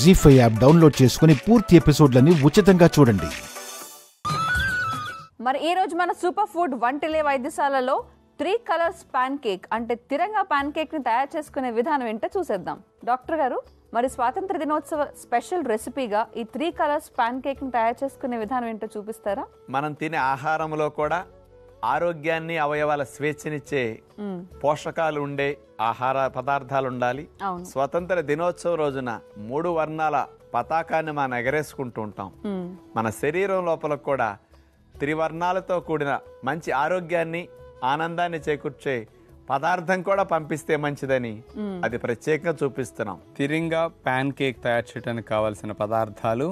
జీ5 app download చేసుకుని పూర్తి ఎపిసోడ్లని ఉచితంగా చూడండి. మరి ఈ రోజు మన సూపర్ ఫుడ్ వంటిలే వైద్యశాలలో 3 కలర్స్ పాన్ కేక్ అంటే తిరంగా పాన్ కేక్ ని తయారు చేసుకునే విధానం ఏంటో చూసేద్దాం. డాక్టర్ గారు, మరి స్వాతంత్ర దినోత్సవ స్పెషల్ రెసిపీగా ఈ 3 కలర్స్ పాన్ కేక్ ని తయారు చేసుకునే విధానం ఏంటో చూపిస్తారా? మనం తినే ఆహారంలో కూడా ఆరోగ్యాన్ని, అవయవాల స్వేచ్ఛనిచ్చే పోషకాలు ఉండే ఆహార పదార్థాలు ఉండాలి. స్వతంత్ర దినోత్సవం రోజున 3 వర్ణాల పతాకాన్ని మనం ఎగరేసుకుంటూ ఉంటాం. మన శరీరం లోపల కూడా త్రివర్ణాలతో కూడిన మంచి ఆరోగ్యాన్ని, ఆనందాన్ని చేకూర్చే పదార్థం కూడా పంపిస్తే మంచిదని అది ప్రత్యేకంగా చూపిస్తున్నాం. తిరంగా పాన్ కేక్ తయారు చేయడానికి కావాల్సిన పదార్థాలు: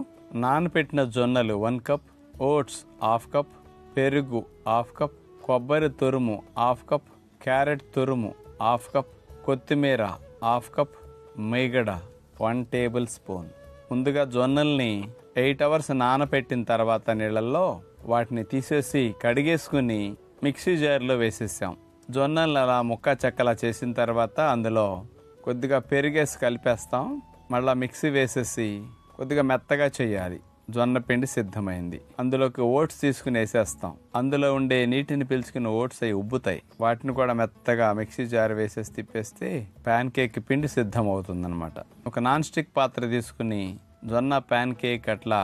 నానబెట్టిన జొన్నలు 1 కప్, ఓట్స్ 1/2 కప్, పెరుగు 1/2 కప్, కొబ్బరి తురుము 1/2 కప్, క్యారెట్ తురుము 1/2 కప్, కొత్తిమీర 1/2 కప్, మీగడ 1 టేబుల్ స్పూన్. ముందుగా జొన్నల్ని 8 అవర్స్ నానబెట్టిన తర్వాత నీళ్ళల్లో వాటిని తీసేసి కడిగేసుకుని మిక్సీ జార్లో వేసేసాం. జొన్నలు అలా ముక్క చెక్కలా చేసిన తర్వాత అందులో కొద్దిగా పెరిగేసి కలిపేస్తాం. మళ్ళీ మిక్సీ వేసేసి కొద్దిగా మెత్తగా చేయాలి. జొన్న పిండి సిద్ధమైంది. అందులోకి ఓట్స్ తీసుకుని వేసేస్తాం. అందులో ఉండే నీటిని పీల్చుకుని ఓట్స్ అవి ఉబ్బుతాయి. వాటిని కూడా మెత్తగా మిక్సీ జార్ వేసేసి తిప్పేస్తే ప్యాన్ కేక్ పిండి సిద్ధం అవుతుంది అనమాట. ఒక నాన్ స్టిక్ పాత్ర తీసుకుని జొన్న ప్యాన్ కేక్ అట్లా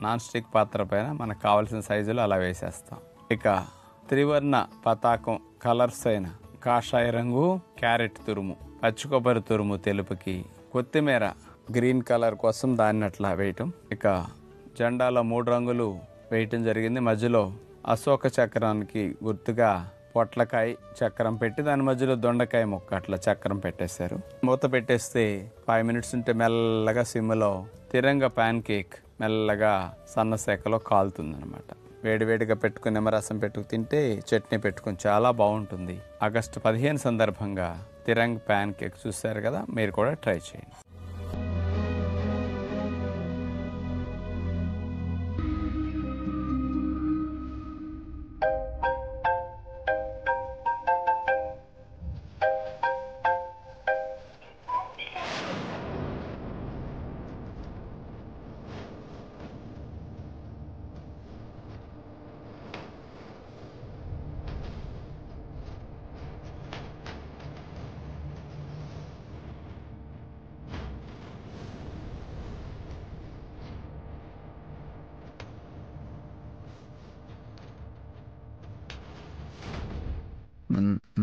నాన్ స్టిక్ పాత్ర పైన మనకు కావాల్సిన సైజులో అలా వేసేస్తాం. ఇక త్రివర్ణ పతాకం కలర్స్ అయిన కాషాయ రంగు, క్యారెట్ తురుము, పచ్చి కొబ్బరి తురుము తెలుపుకి, కొత్తిమీర గ్రీన్ కలర్ కోసం దాన్ని అట్లా వేయటం. ఇక జెండాలో 3 రంగులు వేయటం జరిగింది. మధ్యలో అశోక చక్రానికి గుర్తుగా పొట్లకాయ చక్రం పెట్టి దాని మధ్యలో దొండకాయ ముక్క అట్లా చక్రం పెట్టేశారు. మూత పెట్టేస్తే 5 మినిట్స్ ఉంటే మెల్లగా సిమ్లో తిరంగా పాన్ కేక్ మెల్లగా సన్న శాఖలో కాలుతుంది అనమాట. వేడివేడిగా పెట్టుకుని నిమ్మరసం పెట్టుకు తింటే చట్నీ పెట్టుకుని చాలా బాగుంటుంది. ఆగస్టు 15 సందర్భంగా తిరంగ్ పాన్ కేక్ చూశారు కదా, మీరు కూడా ట్రై చేయండి.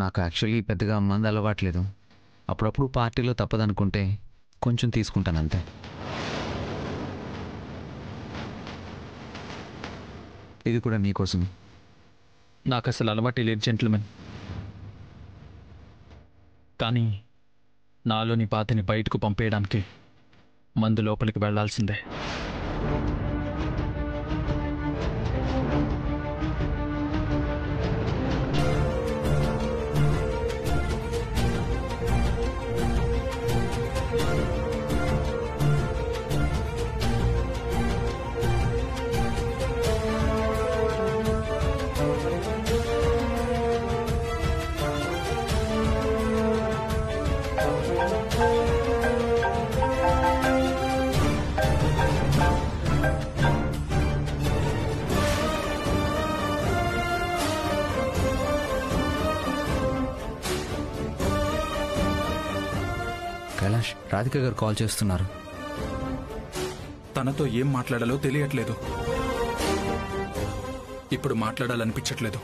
నాకు యాక్చువల్లీ పెద్దగా మందు అలవాట్లేదు. అప్పుడప్పుడు పార్టీలో తప్పదనుకుంటే కొంచెం తీసుకుంటాను అంతే. ఇది కూడా మీకోసం. నాకు అసలు అలవాటు లేదు జెంట్లమెన్, కానీ నాలోని బాధని బయటకు పంపేయడానికి మందు లోపలికి వెళ్లాల్సిందే. కైలాష్, రాధిక గారు కాల్ చేస్తున్నారు. తనతో ఏం మాట్లాడాలో తెలియట్లేదు. ఇప్పుడు మాట్లాడాలనిపించట్లేదు.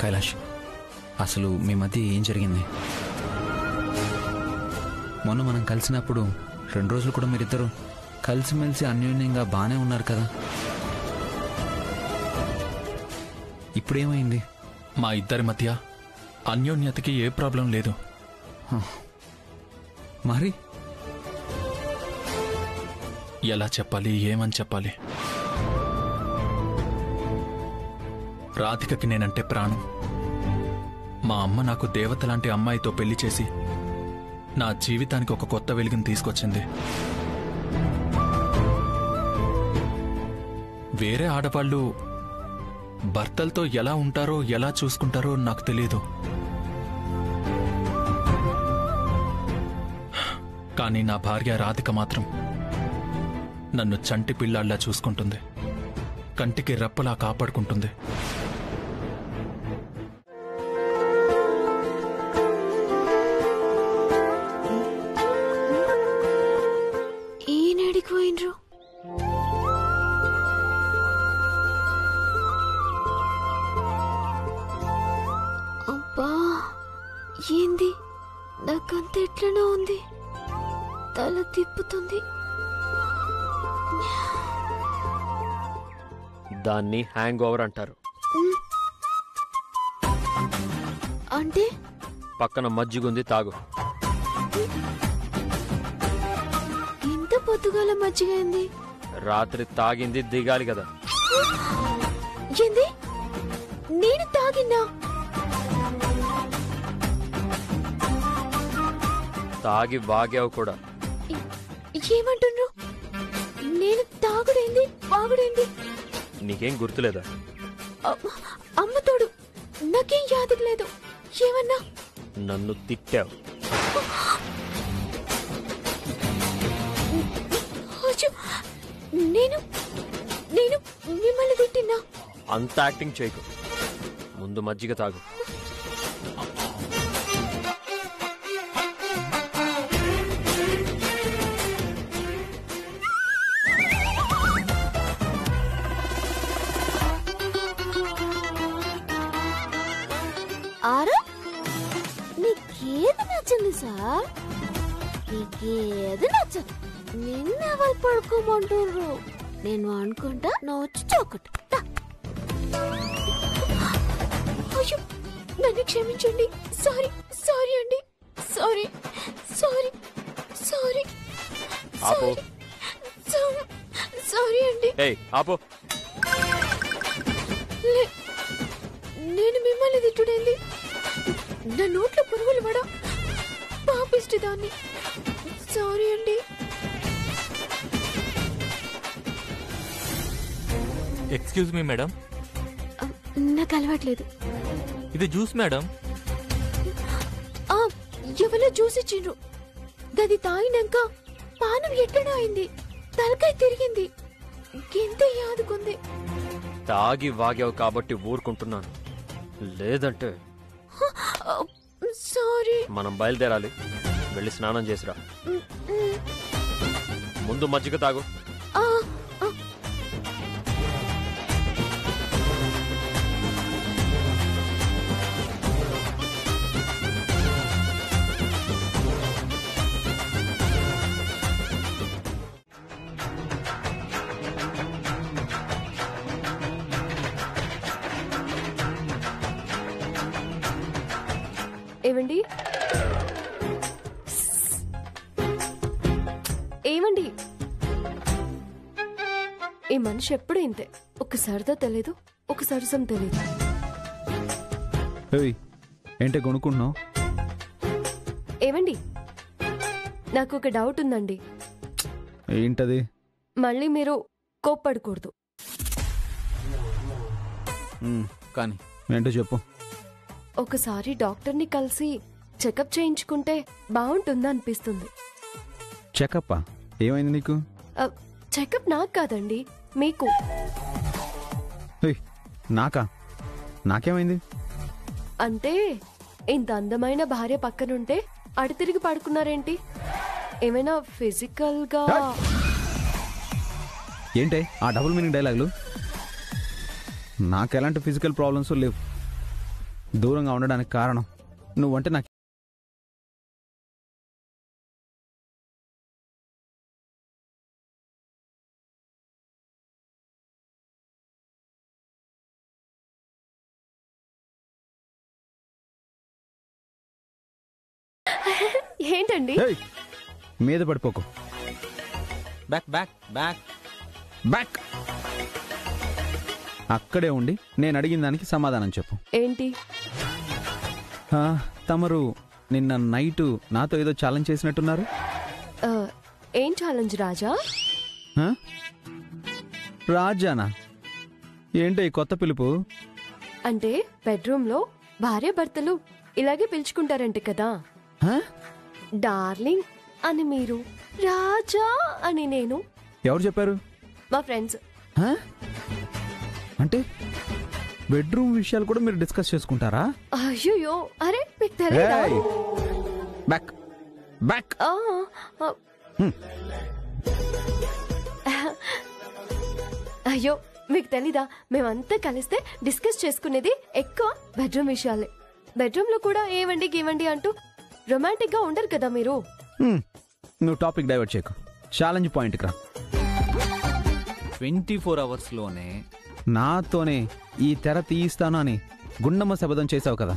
కైలాష్, అసలు మీ మధ్య ఏం జరిగింది? మొన్న మనం కలిసినప్పుడు 2 రోజులు కూడా మీరిద్దరూ కలిసిమెలిసి అన్యోన్యంగా బాగానే ఉన్నారు కదా. ఇప్పుడేమైంది? మా ఇద్దరి మధ్య అన్యోన్యతకి ఏ ప్రాబ్లం లేదు. మరి ఎలా చెప్పాలి, ఏమని చెప్పాలి? రాధికకి నేనంటే ప్రాణం. మా అమ్మ నాకు దేవత లాంటి అమ్మాయితో పెళ్లి చేసి నా జీవితానికి ఒక కొత్త వెలుగుని తీసుకొచ్చింది. వేరే ఆడవాళ్ళు భర్తలతో ఎలా ఉంటారో, ఎలా చూసుకుంటారో నాకు తెలియదు. కానీ నా భార్య రాధిక మాత్రం నన్ను చంటి పిల్లాళ్లా చూసుకుంటుంది, కంటికి రెప్పలా కాపాడుకుంటుంది. ఈయనడికి పోయినరు. అబ్బా ఏంది, నాకంత ఎట్లనో ఉంది, తల తిప్పుతుంది. దాన్ని హ్యాంగ్ ఓవర్ అంటారు. అంటే పక్కన మజ్జిగుంది, తాగు. ఇంత పొద్దుగాల మజ్జిగైంది? రాత్రి తాగింది దిగాలి కదా. ఏంది, నేను తాగినా? తాగి వాగావు కూడా. ఏమంటున్నారు? నేను తాగుడేంది వాగుడేంది? నీకేం గుర్తులేదా? అమ్మతోడు నాకేం యాదకు లేదు. ఏమన్నా? నన్ను తిట్టావు. నేను నేను మిమ్మల్ని తిట్టినా? అంత యాక్టింగ్ చేయకు, ముందు మజ్జిగ తాగు. ఆరా, నీకేది నచ్చింది సార్? నీకేది నచ్చదు? నిన్నెవరు పడుకోమంటారు? నేను అనుకుంటా, నువ్వు వచ్చి చోకట. అయ్యో, నన్ను క్షమించండి. సారీ సారీ అండి. సారీ సారీ సారీ సారీ అండి. ఆపో. నేను మిమ్మల్ని తిట్టుడేంది? నా నోట్లో పురుగులు పడ పాపిష్టి దాన్ని. సారీ అండి. ఎక్స్క్యూజ్ మీ మేడం, నాకు అలవాట్లేదు. ఇది జ్యూస్ మేడం. ఎవరో జ్యూస్ ఇచ్చిండ్రు. గది తాగినాక పానం ఎట్లనో అయింది, తలకాయ తిరిగింది, గింతే యాదుకుంది. తాగి వాగావు కాబట్టి ఊరుకుంటున్నాను, లేదంటే. సారీ. మనం బయలుదేరాలి, వెళ్ళి స్నానం చేసిరా. ముందు మజ్జిగ తాగు. ఏమండి? ఏమండి? ఈ మనిషి ఎప్పుడు ఇంతే, ఒక సరదా తెలియదు, ఒక సరసం తెలియదు. ఏంటే కొనుక్కుంటున్నావు? ఏమండి, నాకు ఒక డౌట్ ఉందండి. ఏంటది? మళ్ళీ మీరు కోప్పడకూడదు. కానీ ఏంటో చెప్పు. ఒకసారి డాక్టర్ని కలిసి చెకప్ చేయించుకుంటే బాగుంటుందా అనిపిస్తుంది. చెకప్పా? ఏమైంది నీకు? చెకప్ నాకు కాదండి, మీకు. నాకా? నాకేమైంది? అంటే ఇంత అందమైన భార్య పక్కనుంటే అడి తిరిగి పడుకున్నారేంటి? ఏమైనా ఫిజికల్ గా? ఏంటే ఆ డబుల్ మీనింగ్ డైలాగులు? నాకెలాంటి ఫిజికల్ ప్రాబ్లమ్స్ లేవు. దూరంగా ఉండడానికి కారణం నువ్వంటే నాకు. ఏంటండి? మీద పడిపోకు. Back back back back. అక్కడే ఉండి నేను అడిగిన దానికి సమాధానం చెప్పు. ఏంటి? తమరు నిన్న నైట్ నాతో ఏదో ఛాలెంజ్ చేసినట్టున్నారు. ఏం ఛాలెంజ్ రాజా? రాజానా? ఏంటి కొత్త పిలుపు? అంటే బెడ్రూమ్ లో భార్య భర్తలు ఇలాగే పిలుచుకుంటారంట కదా. డార్లింగ్ అని మీరు, రాజా అని నేను. ఎవరు చెప్పారు? మా ఫ్రెండ్స్. అంటే బెడ్రూమ్ విషయాలు కూడా మీరు డిస్కస్ చేసుకుంటారా? అయ్యో, అరే మీకు తెలియదా? Back back. అయ్యో మీకు తెలీదా, మేమంతా కలిస్తే డిస్కస్ చేసుకునేది ఎక్కువ బెడ్రూమ్ విషయాలే. బెడ్రూమ్ లో కూడా ఏవండి గీవండి అంటూ రొమాంటిక్ గా ఉండరు కదా మీరు. నువ్వు టాపిక్ డైవర్ట్ చేయకు, ఛాలెంజ్ పాయింట్కి రా. 24 hours లోనే నాతోనే ఈ తెర తీయిస్తాను అని గుండమ్మ శబదం చేసావు కదా.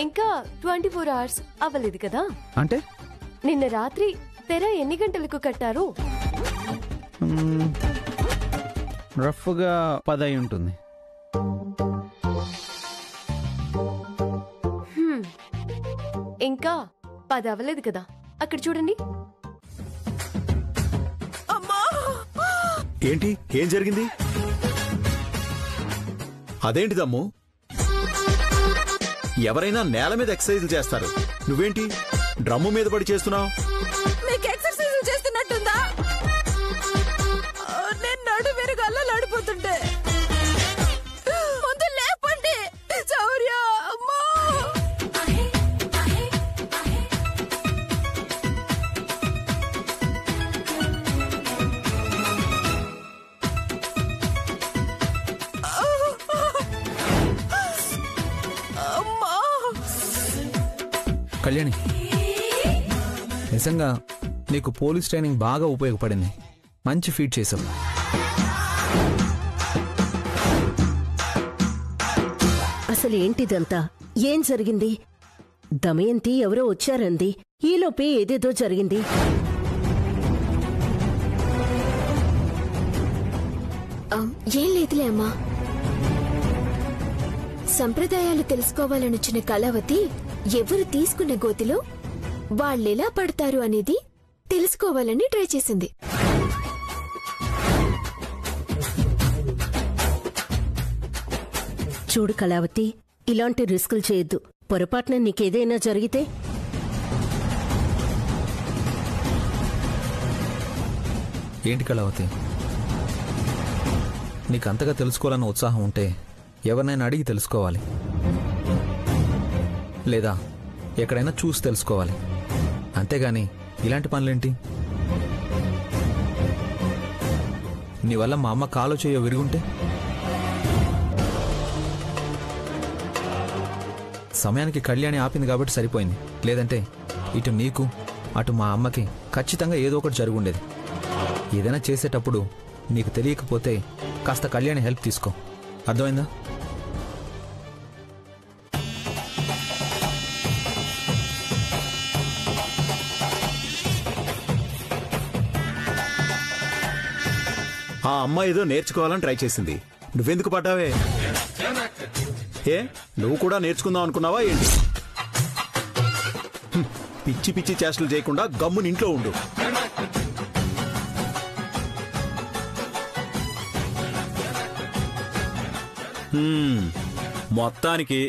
ఇంకా 24 hours అవ్వలేదు కదా. అంటే నిన్న రాత్రి తెర ఎన్ని గంటలకు కట్టారు? రఫ్గా 10 అయి ఉంటుంది. ఇంకా 10 అవ్వలేదు కదా. అక్కడ చూడండి. ఏంటి, ఏం జరిగింది? అదేంటిదమ్ము, ఎవరైనా నేల మీద ఎక్సర్సైజ్ చేస్తారు, నువ్వేంటి డ్రమ్ము మీద పడి చేస్తున్నావు? మీకు ఎక్సర్సైజ్ చేస్తున్నట్టుందా? నేను నడు వెరుగు అల్లలాడిపోతుంటే ముందు లేపండి. శౌర్య, అమ్మా. కళ్యాణి, నిజంగా నీకు పోలీస్ ట్రైనింగ్ బాగా ఉపయోగపడింది. మంచి ఫీడ్ చేసావు. అసలు ఏంటిదంతా? ఏం జరిగింది? దమయంతి ఎవరో వచ్చారంది, ఈలోపే ఏదేదో జరిగింది. ఏం లేదులే అమ్మా. సంప్రదాయాలు తెలుసుకోవాలనొచ్చిన కళావతి ఎవరు తీసుకున్న గోతిలో వాళ్ళెలా పడతారు అనేది తెలుసుకోవాలని ట్రై చేసింది. చూడు కళావతి, ఇలాంటి రిస్కులు చేయొద్దు. పొరపాటున నీకేదైనా జరిగితే? ఏంటి కళావతి, నీకు అంతగా తెలుసుకోవాలన్న ఉత్సాహం ఉంటే ఎవరినైనా అడిగి తెలుసుకోవాలి, లేదా ఎక్కడైనా చూసి తెలుసుకోవాలి. అంతేగాని ఇలాంటి పనులేంటి? నీ వల్ల మా అమ్మ కాలో చేయో విరుగుంటే? సమయానికి కళ్యాణి ఆపింది కాబట్టి సరిపోయింది. లేదంటే ఇటు నీకు అటు మా అమ్మకి ఖచ్చితంగా ఏదో ఒకటి జరుగుండేది. ఏదైనా చేసేటప్పుడు నీకు తెలియకపోతే కాస్త కళ్యాణి హెల్ప్ తీసుకో, అర్థమైందా? ఆ అమ్మాయి ఏదో నేర్చుకోవాలని ట్రై చేసింది, నువ్వెందుకు పడ్డావే? ఏ, నువ్వు కూడా నేర్చుకుందాం అనుకున్నావా ఏంటి? పిచ్చి పిచ్చి చేష్టలు చేయకుండా గమ్ముని ఇంట్లో ఉండు. మొత్తానికి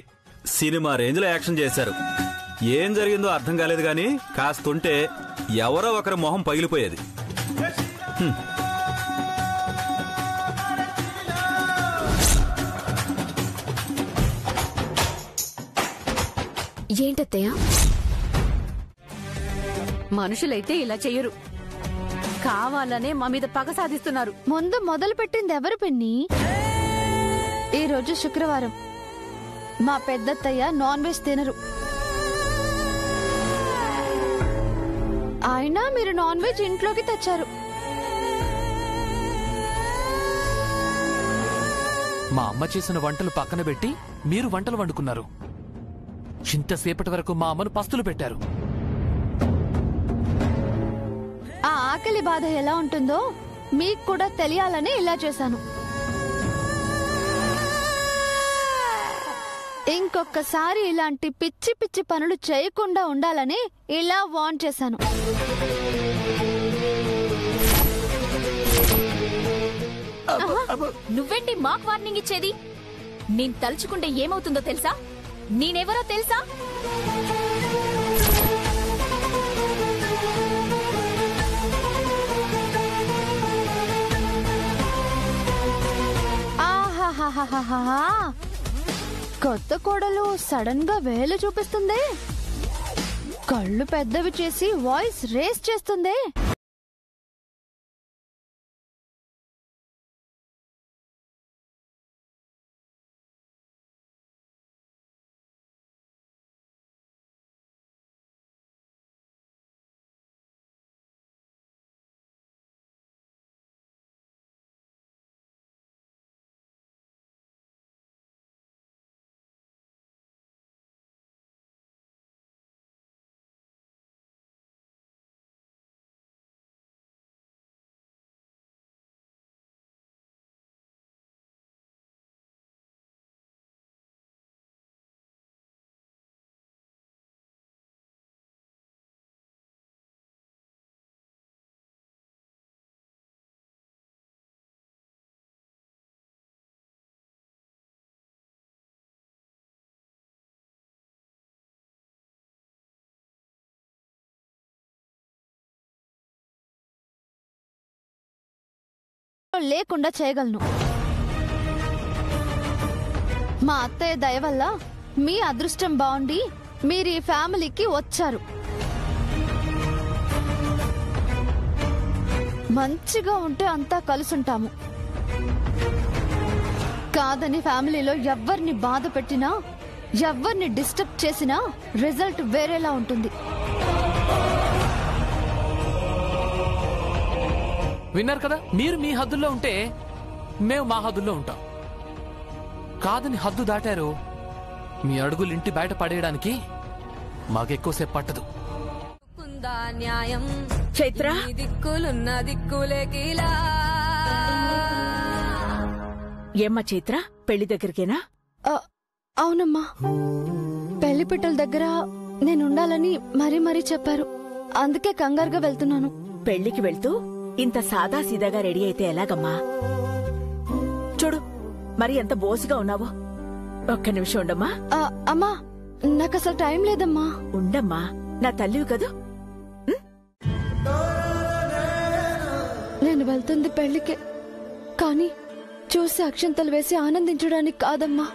సినిమా రేంజ్లో యాక్షన్ చేశారు. ఏం జరిగిందో అర్థం కాలేదు గాని కాస్తుంటే ఎవరో ఒకరి మొహం పగిలిపోయేది. ఏంటత్తయ్య? మనుషులైతే ఇలా చెయ్యరు, కావాలనే మా మీద పగ సాధిస్తున్నారు. ముందు మొదలు పెట్టింది ఎవరు పిన్ని? ఈ రోజు శుక్రవారం, మా పెద్దత్తయ్య నాన్ వెజ్ తినరు. అయినా మీరు నాన్ వెజ్ ఇంట్లోకి తెచ్చారు. మా అమ్మ చేసిన వంటలు పక్కన పెట్టి మీరు వంటలు వండుకున్నారు. ఇంతసేపటి వరకు మా అమ్మను పస్తులు పెట్టారు. ఆ ఆకలి బాధ ఎలా ఉంటుందో మీకు కూడా తెలియాలని ఇలా చేశాను. ఇంకొకసారి ఇలాంటి పిచ్చి పిచ్చి పనులు చేయకుండా ఉండాలని ఇలా వార్న్ చేశాను. నువ్వేంటి మాకు వార్నింగ్ ఇచ్చేది? నేను తలుచుకుంటే ఏమవుతుందో తెలుసా? నేనెవరో తెలుసా? కొత్త కోడలు సడన్ గా వేలు చూపిస్తుందే, కళ్ళు పెద్దవి చేసి వాయిస్ రేస్ చేస్తుందే. లేకుండా చేయగలను. మా అత్తయ్య దయ వల్ల మీ అదృష్టం బాగుండి మీరు ఈ ఫ్యామిలీకి వచ్చారు. మంచిగా ఉంటే అంతా కలుసుంటాము. కాదని ఫ్యామిలీలో ఎవ్వరిని బాధ పెట్టినా, ఎవ్వరిని డిస్టర్బ్ చేసినా రిజల్ట్ వేరేలా ఉంటుంది. విన్నారు కదా, మీరు మీ హద్దుల్లో ఉంటే మేము మా హద్దుల్లో ఉంటాం. కాదని హద్దు దాటారు, మీ అడుగులు ఇంటి బయట పడేయడానికి మాకెక్కువసేపు పట్టదు. చైత్ర దిక్కులున్న దిక్కులేకిలా. ఏమ్మా చైత్ర, పెళ్లి దగ్గరికేనా? అవునమ్మా, పెళ్లి పిట్టల దగ్గర నేనుండాలని మరీ మరీ చెప్పారు. అందుకే కంగారుగా వెళ్తున్నాను. పెళ్లికి వెళ్తూ ఇంత సాదా సీదాగా రెడీ అయితే ఎలాగమ్మా? చూడు, మరి ఎంత బోసుగా ఉన్నావో. ఒక్క నిమిషం ఉండమ్మా. అమ్మా, నాకు అసలు టైం లేదమ్మా. ఉండమ్మా, నా తల్లివి కదూ. నేను వెళ్తుంది పెళ్లికే, కానీ చూసి అక్షంతలు వేసి ఆనందించడానికి కాదమ్మా.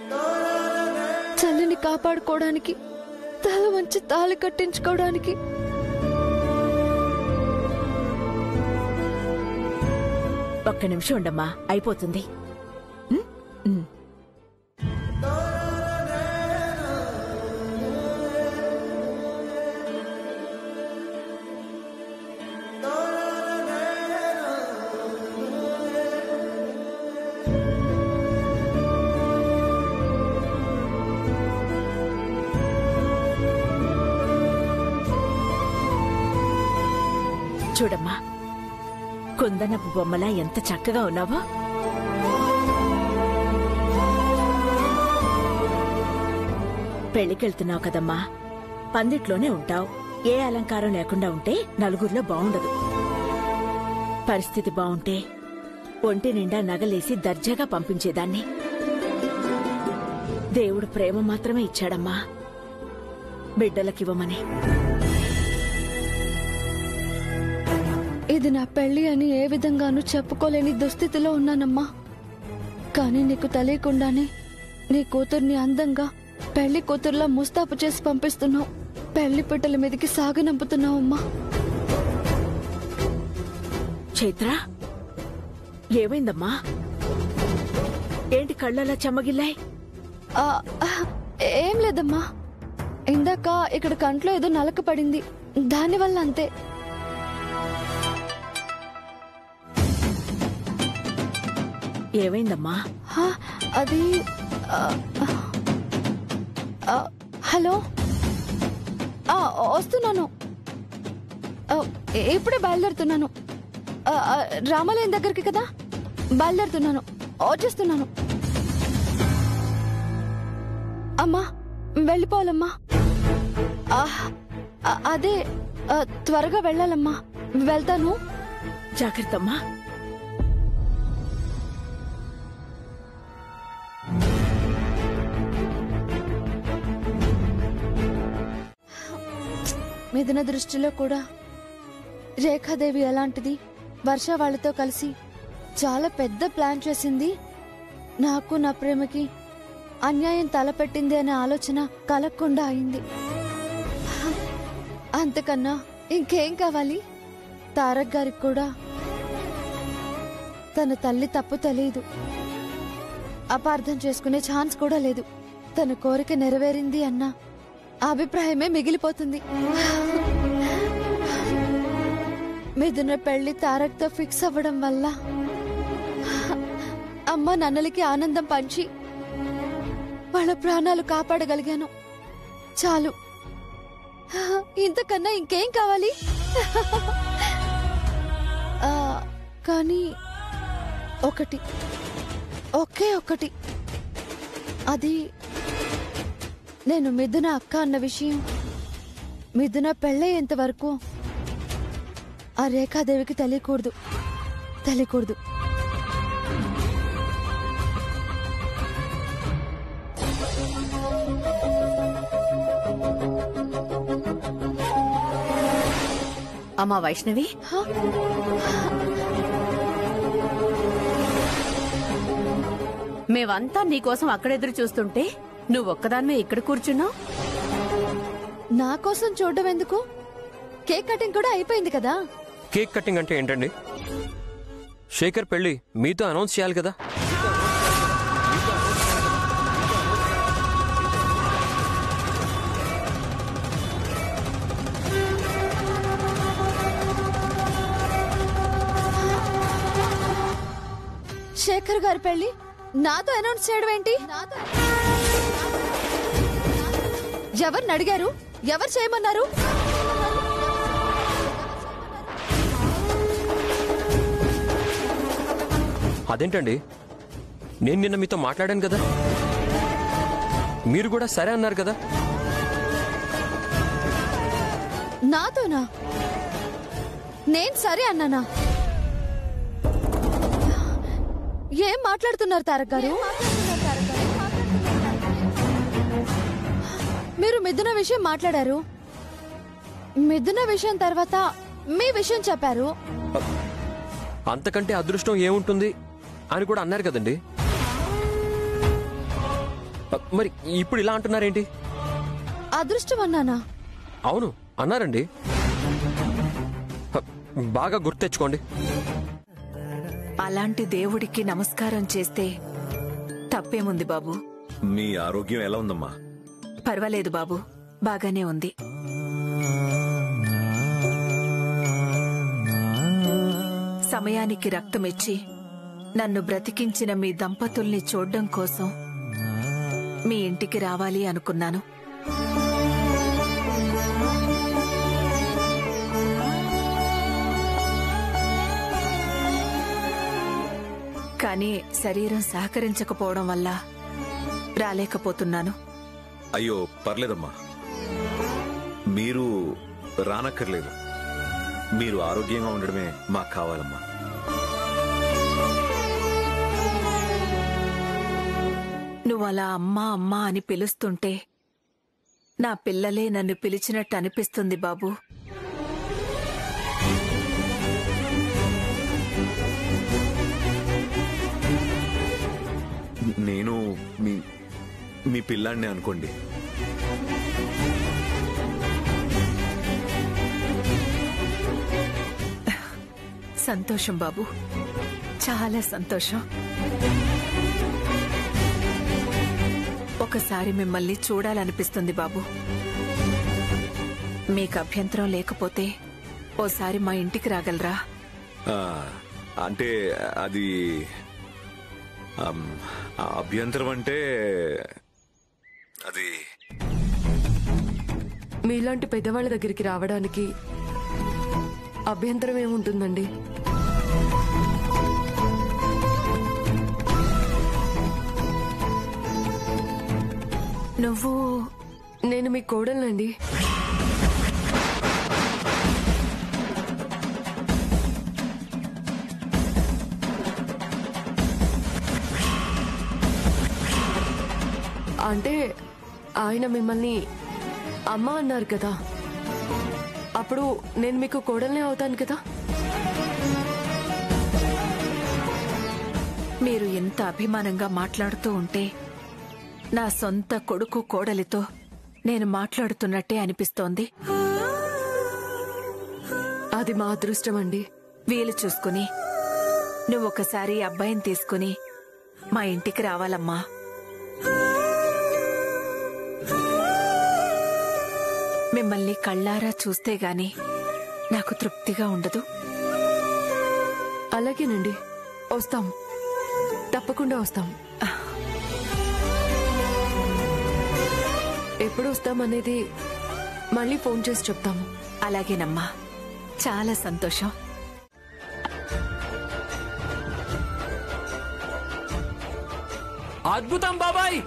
చల్లిని కాపాడుకోవడానికి, తల వంచి తాళి కట్టించుకోవడానికి. ఒక్క నిమిషం ఉండమ్మా, అయిపోతుంది. చూడమ్మా, కుందనపు బొమ్మలా ఎంత చక్కగా ఉన్నావో. పెళ్లికెళ్తున్నావు కదమ్మా, పందిట్లోనే ఉంటావు. ఏ అలంకారం లేకుండా ఉంటే నలుగురిలో బాగుండదు. పరిస్థితి బాగుంటే ఒంటి నిండా నగలేసి దర్జాగా పంపించేదాన్ని. దేవుడు ప్రేమ మాత్రమే ఇచ్చాడమ్మా, బిడ్డలకివ్వమని. ఇది నా పెళ్లి అని ఏ విధంగానూ చెప్పుకోలేని దుస్థితిలో ఉన్నానమ్మా. కానీ నీకు తెలియకుండానే నీ కూతుర్ని అందంగా పెళ్లి కూతుర్లా ముస్తాపు చేసి పంపిస్తున్నావు. పెళ్లి పిట్టల మీదకి సాగనంపుతున్నావమ్మా. చైత్ర, ఏమైందమ్మా? ఏంటి కళ్ళలా చెమ్మగిల్లాయి? ఏం లేదమ్మా, ఇందాక ఇక్కడ కంట్లో ఏదో నలక పడింది, దానివల్ల అంతే. ఏమైందమ్మా? అది హలో, వస్తున్నాను, ఇప్పుడే బయలుదేరుతున్నాను. రామాలయం దగ్గరికి కదా, బయలుదేరుతున్నాను, వచ్చేస్తున్నాను. అమ్మా, వెళ్ళిపోవాలమ్మా. అదే త్వరగా వెళ్ళాలమ్మా. వెళ్తాను, జాగ్రత్తమ్మా. మిథున దృష్టిలో కూడా రేఖాదేవి ఎలాంటిది? వర్ష వాళ్ళతో కలిసి చాలా పెద్ద ప్లాన్ చేసింది. నాకు నా ప్రేమకి అన్యాయం తలపెట్టింది అనే ఆలోచన కలగకుండా అయింది. అంతకన్నా ఇంకేం కావాలి? తారక్ గారికి కూడా తన తల్లి తప్పు తెలియదు, అపార్థం చేసుకునే ఛాన్స్ కూడా లేదు. తన కోరిక నెరవేరింది అన్న అభిప్రాయమే మిగిలిపోతుంది. మిథున పెళ్లి తారక్తో ఫిక్స్ అవ్వడం వల్ల అమ్మ నాన్నలకి ఆనందం పంచి వాళ్ళ ప్రాణాలు కాపాడగలిగాను. చాలు, ఇంతకన్నా ఇంకేం కావాలి? కానీ ఒకే ఒకటి, అది నేను మిథున అక్క అన్న విషయం మిథున పెళ్ళయ్యేంత వరకు ఆ రేఖాదేవికి తెలియకూడదు. అమ్మా వైష్ణవి, మేమంతా నీకోసం అక్కడెదురు చూస్తుంటే నువ్వొక్కదాన్నే ఇక్కడ కూర్చున్నావు. నా కోసం చూడడం ఎందుకు? కేక్ కటింగ్ కూడా అయిపోయింది కదా. కేక్ కటింగ్ అంటే ఏంటండి? శేఖర్ పెళ్లి మీతో అనౌన్స్ చేయాలి కదా. శేఖర్ గారి పెళ్లి నాతో అనౌన్స్ చేయడం ఏంటి? ఎవరిని అడిగారు? ఎవరు చేయమన్నారు? అదేంటండి, నేను నిన్న మీతో మాట్లాడాను కదా, మీరు కూడా సరే అన్నారు కదా. నాతోనా? నేను సరే అన్నానా? ఏం మాట్లాడుతున్నారు తారక్ గారు? మీరు మిథున విషయం మాట్లాడారు, మిథున విషయం తర్వాత మీ విషయం చెప్పారు. అంతకంటే అదృష్టం ఏముంటుంది అని కూడా అన్నారు కదండి. మరి ఇప్పుడు ఇలా అంటున్నారేంటి? అదృష్టం అన్నానా? అవును అన్నారండి. బాగా గుర్తెచ్చుకోండి. అలాంటి దేవుడికి నమస్కారం చేస్తే తప్పేముంది బాబు? మీ ఆరోగ్యం ఎలా ఉందమ్మా? పర్వాలేదు బాబు, బాగానే ఉంది. సమయానికి రక్తమిచ్చి నన్ను బ్రతికించిన మీ దంపతుల్ని చూడ్డం కోసం మీ ఇంటికి రావాలి అనుకున్నాను. కానీ శరీరం సహకరించకపోవడం వల్ల రాలేకపోతున్నాను. అయ్యో పర్లేదమ్మా, మీరు రానక్కర్లేదు. మీరు ఆరోగ్యంగా ఉండడమే మాకు కావాలమ్మా. నువ్వలా అమ్మా అమ్మా అని పిలుస్తుంటే నా పిల్లలే నన్ను పిలిచినట్టు అనిపిస్తుంది బాబు. నేను మీ పిల్లాడిని అనుకోండి. సంతోషం బాబు, చాలా సంతోషం. ఒకసారి మిమ్మల్ని చూడాలనిపిస్తుంది బాబు. మీకు అభ్యంతరం లేకపోతే ఓసారి మా ఇంటికి రాగలరా? అంటే అది అభ్యంతరం అంటే అది మీలాంటి పెద్దవాళ్ళ దగ్గరికి రావడానికి అభ్యంతరం ఏముంటుందండి? నువ్వు? నేను మీ కోడలండి. అంటే ఆయన మిమ్మల్ని అమ్మ అన్నారు కదా, అప్పుడు నేను మీకు కోడల్నే అవుతాను కదా. మీరు ఎంత అభిమానంగా మాట్లాడుతూ ఉంటే నా సొంత కొడుకు కోడలితో నేను మాట్లాడుతున్నట్టే అనిపిస్తోంది. అది మా అదృష్టం అండి. వీలు చూసుకుని నువ్వొకసారి అబ్బాయిని తీసుకుని మా ఇంటికి రావాలమ్మా. మిమ్మల్ని కళ్ళారా చూస్తే గాని నాకు తృప్తిగా ఉండదు. అలాగేనండి, వస్తాం, తప్పకుండా వస్తాం. ఎప్పుడు వస్తామనేది మళ్ళీ ఫోన్ చేసి చెప్తాము. అలాగేనమ్మా, చాలా సంతోషం. అద్భుతం బాబాయ్.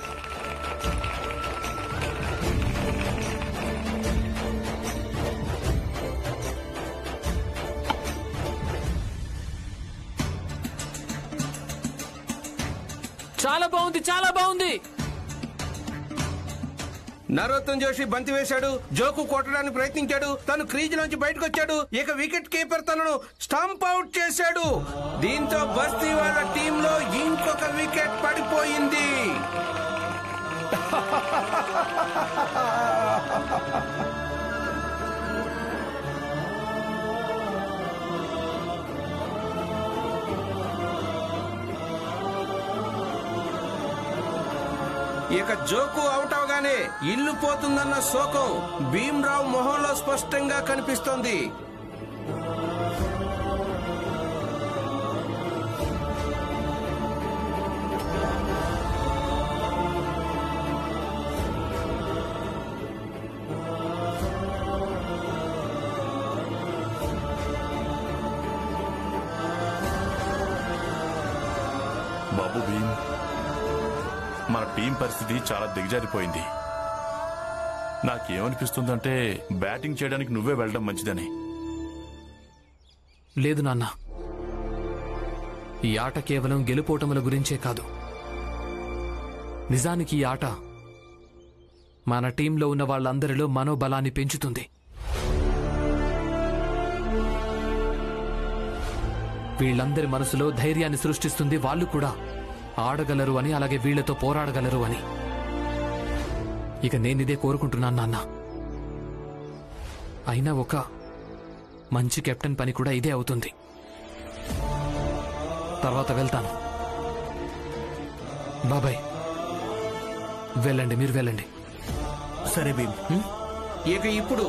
చాలా బాగుంది, చాలా బాగుంది. నరోత్తం జోషి బంతి వేశాడు, జోకు కొట్టడానికి ప్రయత్నించాడు, తను క్రీజ్ నుంచి బయటకు వచ్చాడు. ఇక వికెట్ కీపర్ తనను స్టంప్ అవుట్ చేశాడు. దీంతో బస్తీ వాళ్ళ టీంలో ఇంకొక వికెట్ పడిపోయింది. ఇక జోకు అవుట్ అవగానే ఇల్లు పోతుందన్న శోకం భీమ్రావ్ మొహంలో స్పష్టంగా కనిపిస్తోంది. బాబు భీమ్, మన టీం పరిస్థితి చాలా దిగజారిపోయింది. నాకేమనిపిస్తుందంటే బ్యాటింగ్ చేయడానికి నువ్వే వెళ్ళడం మంచిదని. లేదు నాన్న, ఈ ఆట కేవలం గెలుపోటముల గురించే కాదు. నిజానికి ఈ ఆట మన టీంలో ఉన్న వాళ్ళందరిలో మనోబలాన్ని పెంచుతుంది. వీళ్ళందరి మనసులో ధైర్యాన్ని సృష్టిస్తుంది. వాళ్ళు కూడా ఆడగలరు అని, అలాగే వీళ్లతో పోరాడగలరు అని. ఇక నేనిదే కోరుకుంటున్నాను నాన్న. అయినా ఒక మంచి కెప్టెన్ పని కూడా ఇదే అవుతుంది. తర్వాత వెళ్తాను. బాబాయ్ వెళ్ళండి, మీరు వెళ్ళండి. సరే భీమ్. ఇక ఇప్పుడు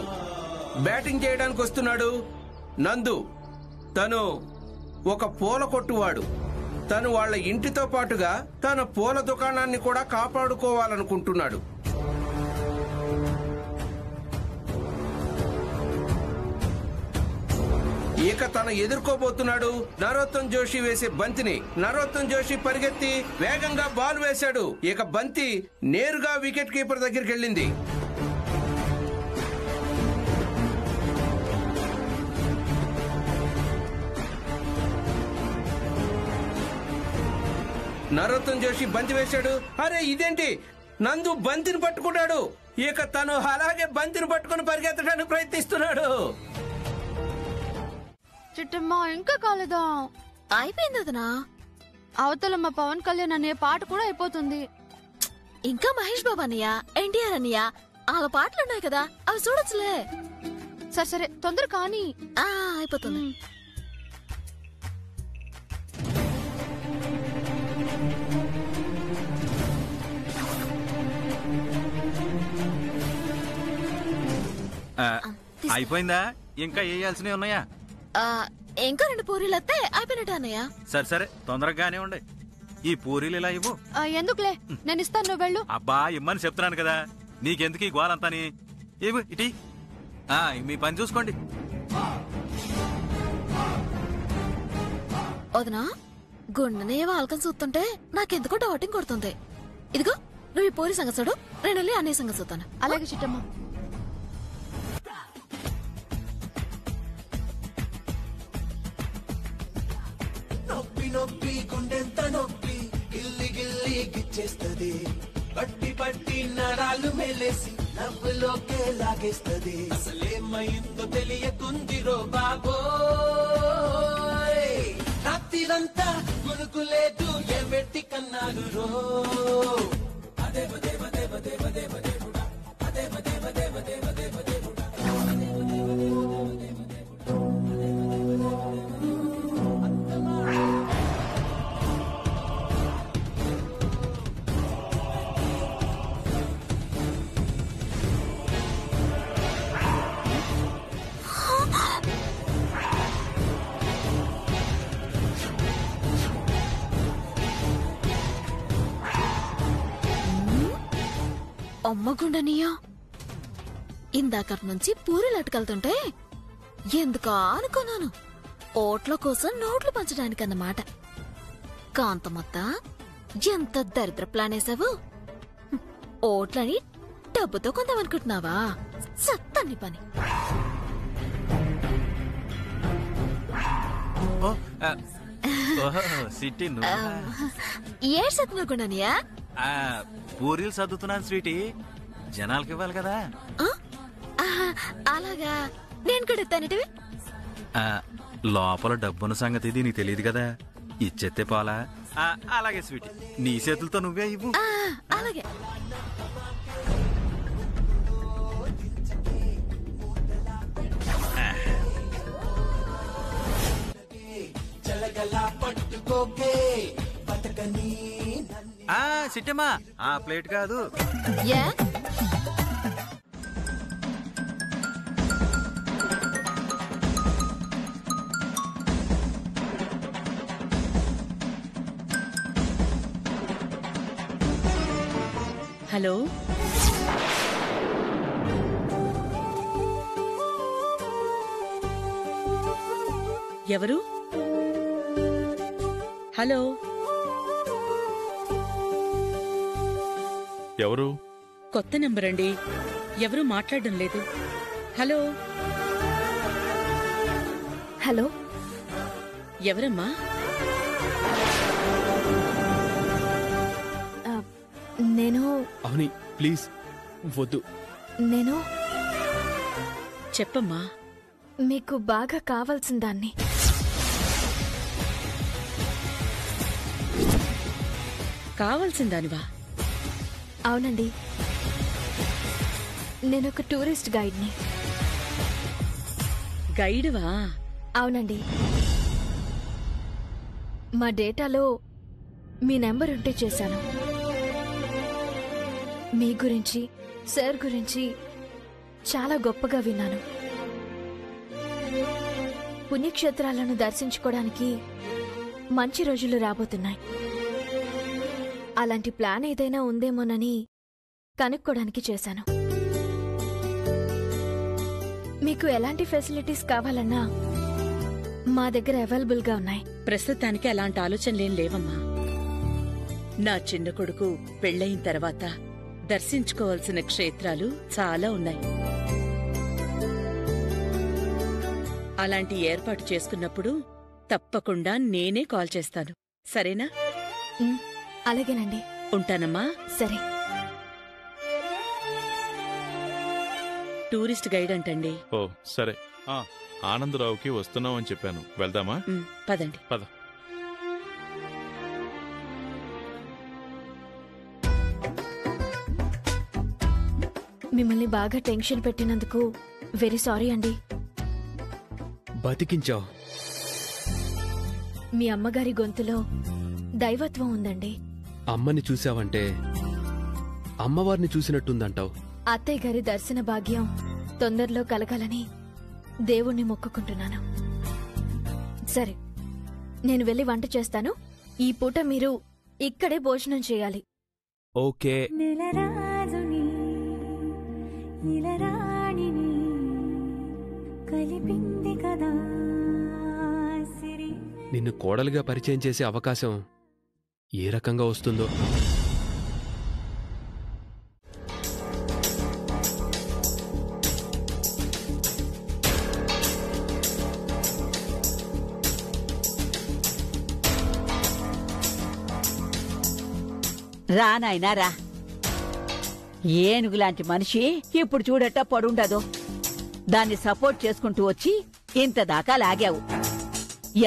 బ్యాటింగ్ చేయడానికి వస్తున్నాడు నందు. తను ఒక పూల కొట్టువాడు. తను వాళ్ళ ఇంటితో పాటుగా తన పూల దుకాణాన్ని కూడా కాపాడుకోవాలనుకుంటున్నాడు. ఇక తను ఎదుర్కోబోతున్నాడు నరోత్తం జోషి వేసే బంతిని. నరోత్తం జోషి పరిగెత్తి వేగంగా బాల్ వేశాడు. ఇక బంతి నేరుగా వికెట్ కీపర్ దగ్గరికి వెళ్ళింది. నరోత్తం జోషి బంతి వేశాడు. అరే ఇదేంటి, నందు బంతిని పట్టుకున్నాడు. ఇక తను అలాగే బంతిని పట్టుకుని పరిగెత్తడానికి ప్రయత్నిస్తున్నాడు. చిట్టమ్మా ఇంకా కాలేదా? అయిపోయింది అదనా. అవతల మా పవన్ కళ్యాణ్ అనే పాట కూడా అయిపోతుంది. ఇంకా మహేష్ బాబు అన్నయ్య, ఎన్టీఆర్ అన్నయ్య వాళ్ళ పాటలున్నాయి కదా, అవి చూడొచ్చులే. సరే సరే, తొందర కానీ. అయిపోతుంది. అయిపోయిందా? ఇంకా వేయాల్సినవి ఉన్నాయా? ఇంకా 2 పూరీలు వస్తే అయిపోయినట్టు అన్నయ్య. సరే సరే, తొందరగానే ఉండే. ఈ పూరీలు ఇలా ఇవ్వు. ఎందుకులే, నేను ఇస్తాను, నువ్వు వెళ్ళు. అబ్బా ఇమ్మని చెప్తున్నాను కదా, నీకెందుకు ఈ గోలంతాని? ఇవ్వు ఇటీ. మీ పని చూసుకోండి. వదనా, గుండెనే వాళ్ళకని చూస్తుంటే నాకెందుకో డౌటింగ్ కొడుతుంది. ఇదిగో నువ్వు ఈ పూరి సంగతి చూడు, నేను వెళ్ళి అన్నయ్య సంగతి చూస్తాను. అలాగే చిట్టమ్మ. నొప్పి నొప్పి గుండెంత నొప్పి, గిల్లి గిల్లి గిచ్చేస్తది, పట్టి పట్టి నరాలు మేలేసి నవ్వులోకే లాగేస్తది. అసలేమైందో తెలియకుందిరో బాబోయ్, రాత్రిరంతా మునుకు లేదు, ఏమెట్టి కన్నాడు రో. అమ్మగుండనియా ఇందాకటి నుంచి పూరీలు అటుకెళ్తుంటే ఎందుకా అనుకున్నాను ఓట్ల కోసం నోట్లు పంచడానికన్నమాట. కాంతమత్త ఎంత దరిద్ర ప్లాన్ వేసావు. ఓట్లని డబ్బుతో కొందామనుకుంటున్నావా? సత్తన్ని పని. ఏ సత్తునుకున్నానియా? పూరీలు సర్దుతున్నాను స్వీటీ, జనాలకి ఇవ్వాలి కదా. అలాగా, నేను కూడా ఇస్తానటివి. లోపల డబ్బున్న సంగతి ఇది నీకు తెలియదు కదా, ఇచ్చేస్తే పోలా. అలాగే స్వీటీ, నీ చేతులతో నువ్వే ఇవ్వు. అలాగే. సిట్టమ్మా, ఆ ప్లేట్ కాదు. హలో, ఎవరు? హలో, ఎవరు? కొత్త నెంబర్ అండి, ఎవరు మాట్లాడడం లేదు. హలో హలో, ఎవరమ్మా? నేను అవని ప్లీజ్ వద్దు. నేను చెప్పమ్మా. మీకు బాగా కావాల్సిన దాన్ని. కావాల్సిన దానివా? అవునండి, నేనొక టూరిస్ట్ గైడ్ని. గైడ్వా? అవునండి. మా డేటాలో మీ నెంబర్ ఉంటే చేశాను. మీ గురించి, సార్ గురించి చాలా గొప్పగా విన్నాను. పుణ్యక్షేత్రాలను దర్శించుకోవడానికి మంచి రోజులు రాబోతున్నాయి. అలాంటి ప్లాన్ ఏదైనా ఉందేమోనని కనుక్కోడానికి చేశాను. మీకు ఎలాంటి ఫెసిలిటీస్ కావాలన్నా మా దగ్గర అవైలబుల్గా ఉన్నాయి. ప్రస్తుతానికి అలాంటి ఆలోచనలేం లేవమ్మా. నా చిన్న కొడుకు పెళ్ళయిన తర్వాత దర్శించుకోవాల్సిన క్షేత్రాలు చాలా ఉన్నాయి. అలాంటి ఏర్పాటు చేసుకున్నప్పుడు తప్పకుండా నేనే కాల్ చేస్తాను. సరేనా? అలాగేనండి. ఉంటానమ్మా. సరే. టూరిస్ట్ గైడ్ అంటండి. ఓ సరే. ఆనందరావుకి వస్తున్నామని చెప్పాను, వెళ్దామా? పదండి. పద. మిమ్మల్ని బాగా టెన్షన్ పెట్టినందుకు వెరీ సారీ అండి. బతికించావు. మీ అమ్మగారి గొంతులో దైవత్వం ఉందండి. అమ్మని చూసావంటే అమ్మవారిని చూసినట్టుందంటావు. అత్తయ్య గారి దర్శన భాగ్యం తొందరలో కలగాలని దేవుణ్ణి మొక్కుకుంటున్నాను. సరే, నేను వెళ్ళి వంట చేస్తాను. ఈ పూట మీరు ఇక్కడే భోజనం చేయాలి. ఓకే. నిన్ను కోడలుగా పరిచయం చేసే అవకాశం ఏ రకంగా వస్తుందో. రా నాయనా రా. ఏనుగులాంటి మనిషి ఇప్పుడు చూడట పడుండదు. దాన్ని సపోర్ట్ చేసుకుంటూ వచ్చి ఇంత దాకా లాగావు.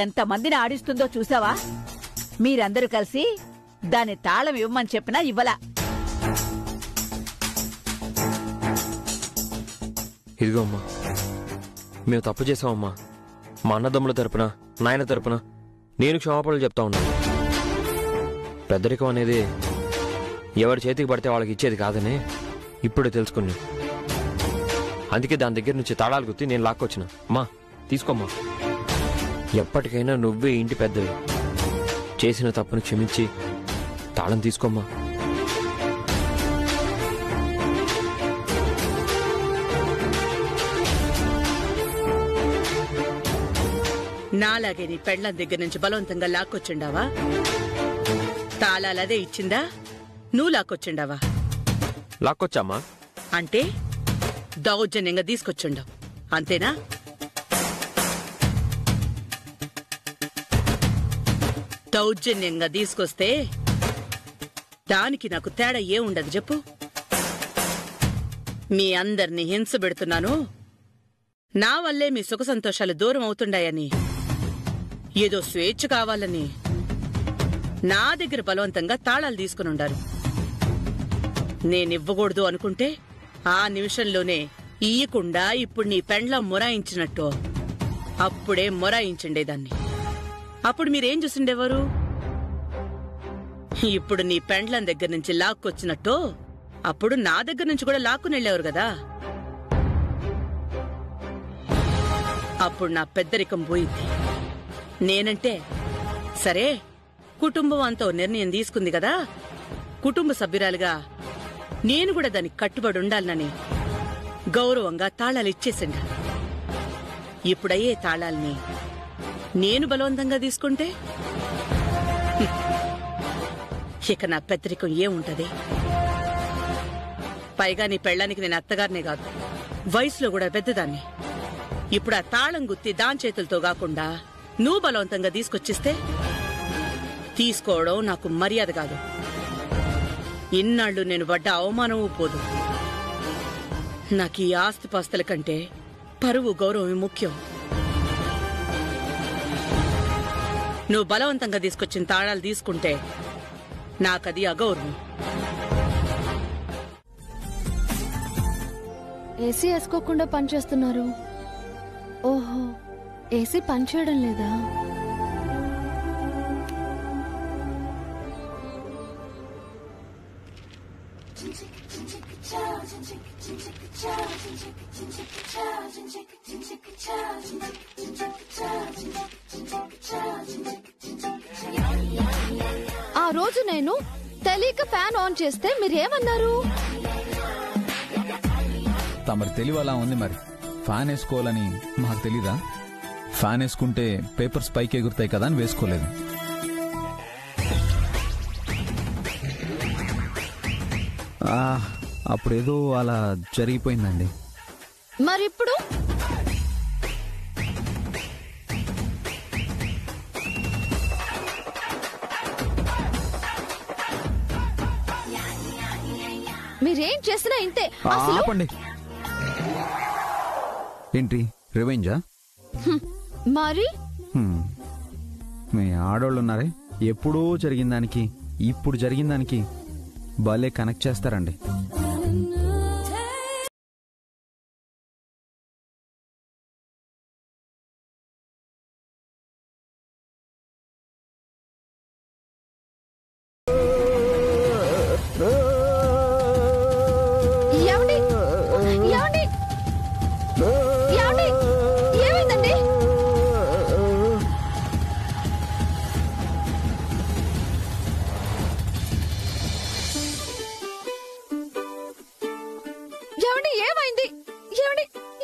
ఎంతమందిని ఆడిస్తుందో చూసావా? మీరందరూ కలిసి దాన్ని తాళం ఇవ్వమని చెప్పినా ఇవ్వలా. ఇదిగో అమ్మా, మేము తప్పు చేసామమ్మా. మా అన్నదమ్ముల తరపున, నాయన తరపున నేను క్షమాపణలు చెప్తా ఉన్నాను. పెద్దరికం అనేది ఎవరి చేతికి పడితే వాళ్ళకి ఇచ్చేది కాదని ఇప్పుడే తెలుసుకుని, అందుకే దాని దగ్గర నుంచి తాళాలు గుర్తి నేను లాక్కొచ్చిన. అమ్మా తీసుకోమ్మా. ఎప్పటికైనా నువ్వే ఇంటి పెద్దవి. చేసిన తప్పును క్షమించి తాళం తీసుకోమ్మా. నాలాగే నీ పెళ్ళం దగ్గర నుంచి బలవంతంగా లాక్కొచ్చిండావా? తాళాలదే ఇచ్చిందా, నువ్వు లాక్కొచ్చిండావా? లాక్కొచ్చామ్మా. అంటే దౌర్జన్యంగా తీసుకొచ్చిండావు అంతేనా? దౌర్జన్యంగా తీసుకొస్తే దానికి నాకు తేడా ఏముండదు చెప్పు. మీ అందరినీ హింస పెడుతున్నాను, నా వల్లే మీ సుఖ సంతోషాలు దూరం అవుతుండాయని, ఏదో స్వేచ్ఛ కావాలని నా దగ్గర బలవంతంగా తాళాలు తీసుకుని ఉండారు. నేనివ్వకూడదు అనుకుంటే ఆ నిమిషంలోనే ఇయ్యకుండా ఇప్పుడు నీ పెండ్లం మొరాయించినట్టు అప్పుడే మొరాయించుండేదాన్ని. అప్పుడు మీరేం చూసిండేవారు? ఇప్పుడు నీ పెండ్లం దగ్గర నుంచి లాక్కొచ్చినట్టు అప్పుడు నా దగ్గర నుంచి కూడా లాక్కుని వెళ్ళేవారు కదా. అప్పుడు నా పెద్దరికం పోయింది. నేనంటే సరే, కుటుంబం అంతా నిర్ణయం తీసుకుంది కదా, కుటుంబ సభ్యురాలుగా నేను కూడా దానికి కట్టుబడి ఉండాలని గౌరవంగా తాళాలు ఇచ్చేసిండ. ఇప్పుడయ్యే తాళాల్ని నేను బలవంతంగా తీసుకుంటే ఇక నా పెద్దరికం ఏముంటది? పైగా నీ పెళ్ళానికి నేను అత్తగారినే కాదు, వయసులో కూడా పెద్దదాన్ని. ఇప్పుడు ఆ తాళం గుత్తి దాని చేతులతో కాకుండా నువ్వు బలవంతంగా తీసుకొచ్చిస్తే తీసుకోవడం నాకు మర్యాద కాదు. ఇన్నాళ్ళు నేను పడ్డ అవమానమూ పోదు. నాకు ఈ ఆస్తిపాస్తుల కంటే పరువు గౌరవమే ముఖ్యం. నువ్వు బలవంతంగా తీసుకొచ్చిన తాళాలు తీసుకుంటే నాకది అగౌరవం. ఏసీ వేసుకోకుండా పనిచేస్తున్నారు. ఓహో, ఏసీ పనిచేయడం లేదా? ఆ రోజు నేను తెలియక ఫ్యాన్ ఆన్ చేస్తే మీరేమన్నారు? తమరి తెలివి అలా ఉంది. మరి ఫ్యాన్ వేసుకోవాలని మాకు తెలీదా? ఫ్యాన్ వేసుకుంటే పేపర్స్ పైకి ఎగురుతాయి కదా అని వేసుకోలేదు. అప్పుడేదో అలా జరిగిపోయిందండి. మరిప్పుడు మీరేం చేసినా ఇంతే. ఆపండి. ఏంటి రివెంజా? మరి మీ ఆడోళ్ళు ఉన్నారే, ఎప్పుడూ జరిగిన దానికి ఇప్పుడు జరిగిన దానికి భలే కనెక్ట్ చేస్తారండి.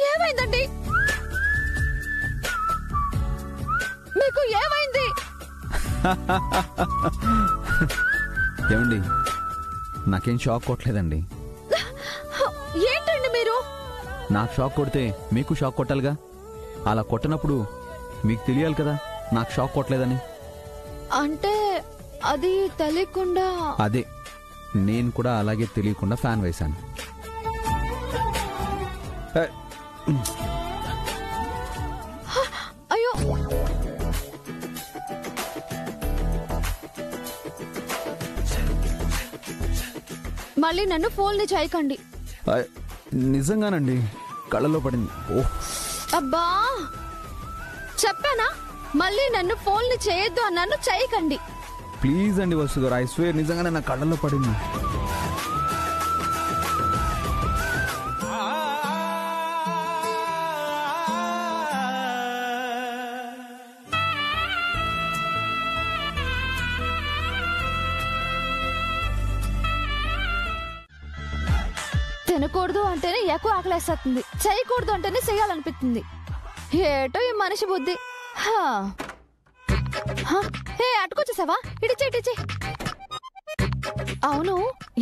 ఏమైందండి? మీకు ఏమైంది? ఏమండి, నాకేం షాక్ కొట్టలేదండి. ఏంటండి మీరు? నాకు షాక్ కొడితే మీకు షాక్ కొట్టాలిగా. అలా కొట్టనప్పుడు మీకు తెలియాలి కదా నాకు షాక్ కొట్టలేదని. అంటే అది తెలియకుండా. అదే, నేను కూడా అలాగే తెలియకుండా ఫ్యాన్ వేశాను. అయ్యో, మళ్ళీ నన్ను ఫోన్ని చేయకండి. నిజంగానండి. కళ్ళలో పడింది. ఓ అబ్బా చెప్పానా, మళ్ళీ నన్ను ఫోన్లు చేయొద్దు అన్నాను, చేయకండి. ప్లీజ్ అండి వసు గారు, ఐ స్వేర్ నిజంగానే నా కళ్ళలో పడింది. తినకూడదు అంటేనే ఎక్కువ ఆకలేస్తుంది, చేయకూడదు అంటేనే చెయ్యాలనిపిస్తుంది. ఏటో ఈ మనిషి బుద్ధి. అటుకొచ్చేసావా? ఇడిచి. అవును,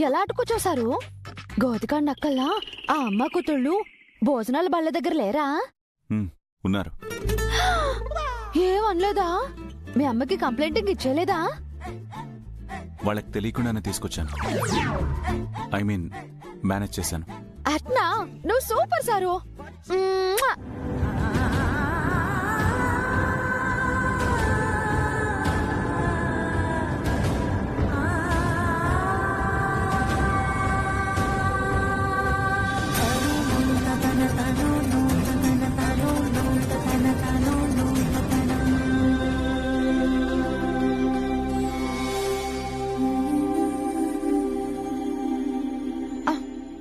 ఎలా అటుకొచ్చేసారు? గోతికాడు నక్కల్లా ఆ అమ్మ కూతుళ్ళు భోజనాల బళ్ళ దగ్గర లేరా? ఉన్నారు. ఏమనలేదా? మీ అమ్మకి కంప్లైంట్ ఇచ్చేలేదా? వాళ్ళకి తెలియకుండానే తీసుకొచ్చాను. ఐ మీన్ మేనేజ్ చేశాను. అట్నా? నువ్వు సూపర్ సారు.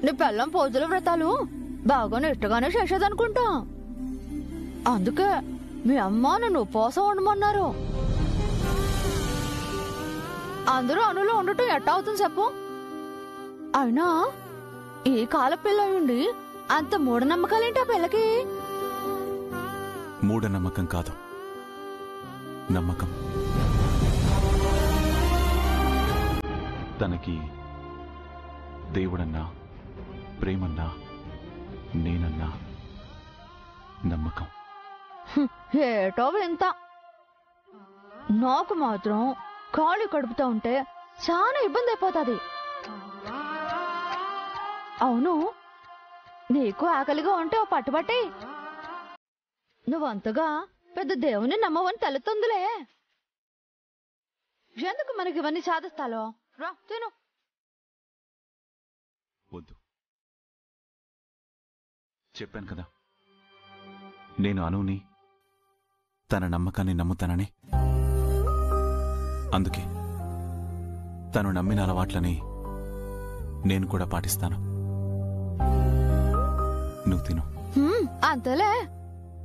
నీ పెళ్ళం పూజల వ్రతాలు బాగా నిష్టగానే చేసేదనుకుంటా. అందుకే మీ అమ్మ నన్ను ఉపవాసం ఉండమన్నారు. అందరూ అనులో ఉండటం ఎట్టా అవుతుంది చెప్పు? అయినా ఈ కాల పిల్లయుండి అంత మూఢనమ్మకాలేంటి ఆ పిల్లకి? మూఢనమ్మకం కాదు, నమ్మకం. తనకి దేవుడన్నా, ప్రేమన్నా, నేనన్నా నమ్మకం. ఏటో వింత. నాకు మాత్రం కాళ్ళు కడుపుతా ఉంటే చాలా ఇబ్బంది అయిపోతుంది. అవును, నీకు ఆకలిగా ఉంటే ఓ పట్టుబట్టి. నువ్వంతగా పెద్ద దేవుని నమ్మవని తెలుస్తుందిలే. ఎందుకు మనకి ఇవన్నీ సాధిస్తాలో? రా తిను. వద్దు, చెప్పాను కదా నేను అనుని తన నమ్మకాన్ని నమ్ముతానని. అందుకే తను నమ్మిన అలవాట్లని నేను కూడా పాటిస్తాను. నువ్వు తిను. అంతేలే,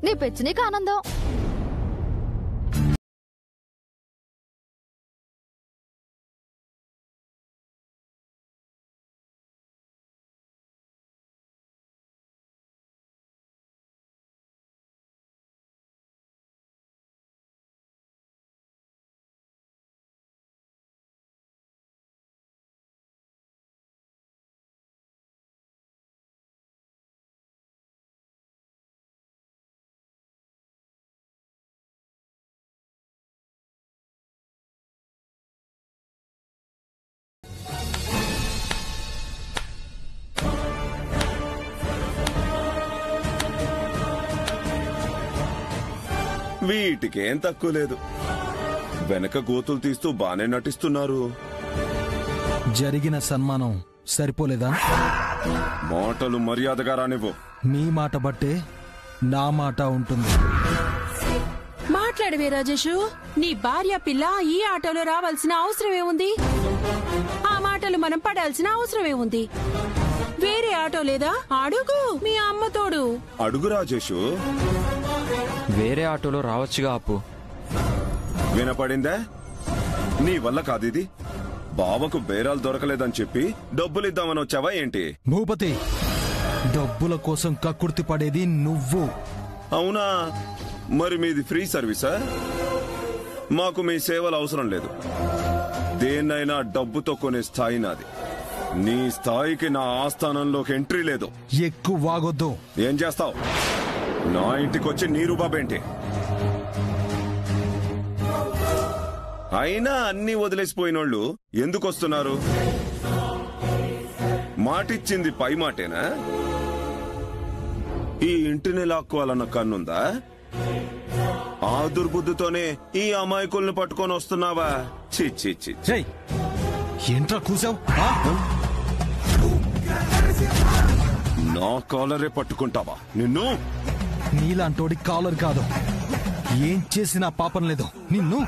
నీ పిచ్చి నీకు ఆనందం. వీటికేం తక్కువ లేదు. వెనక గోతులు తీస్తూ బానే నటిస్తున్నారు. జరిగిన సన్మానం సరిపోలేదా? మాటలు మర్యాదగా రానివ్వు. నీ మాట బట్టే నా మాట ఉంటుంది. మాట్లాడవే రాజేషు. నీ భార్య పిల్ల ఈ ఆటోలో రావాల్సిన అవసరమేముంది? ఆ మాటలు మనం పడాల్సిన అవసరమేముంది? వేరే ఆటో లేదా? అడుగు మీ అమ్మతోడు. అడుగు రాజేషు. వేరే ఆటోలో రావచ్చుగా అప్పు. వినపడిందా? నీ వల్ల కాదిది. బావకు బేరాలు దొరకలేదని చెప్పి డబ్బులిద్దామని వచ్చావా ఏంటి? భూపతి, డబ్బుల కోసం కక్కుర్తి పడేది నువ్వు. అవునా? మరి మీది ఫ్రీ సర్వీసా? మాకు మీ సేవలు అవసరం లేదు. దేన్నైనా డబ్బుతో కొనే స్థాయి నాది. నీ స్థాయికి నా ఆస్థానంలోకి ఎంట్రీ లేదు. ఎక్కువ వాగొద్దు. ఏం చేస్తావు? నా ఇంటికొచ్చి నీ రూబాబేంటి? అయినా అన్నీ వదిలేసిపోయినోళ్ళు ఎందుకు వస్తున్నారు? మాటిచ్చింది పై మాటేనా? ఈ ఇంటిని లాక్కోవాలన్న కన్నుందా? ఆ దుర్బుద్ధితోనే ఈ అమాయకుల్ని పట్టుకొని వస్తున్నావా? చి ఏంట్రా కూసావు? నా కాలరే పట్టుకుంటావా నిన్ను? నీలాంటోడి కాలర్ కాదు, ఏం చేసినా పాపం లేదు నిన్ను.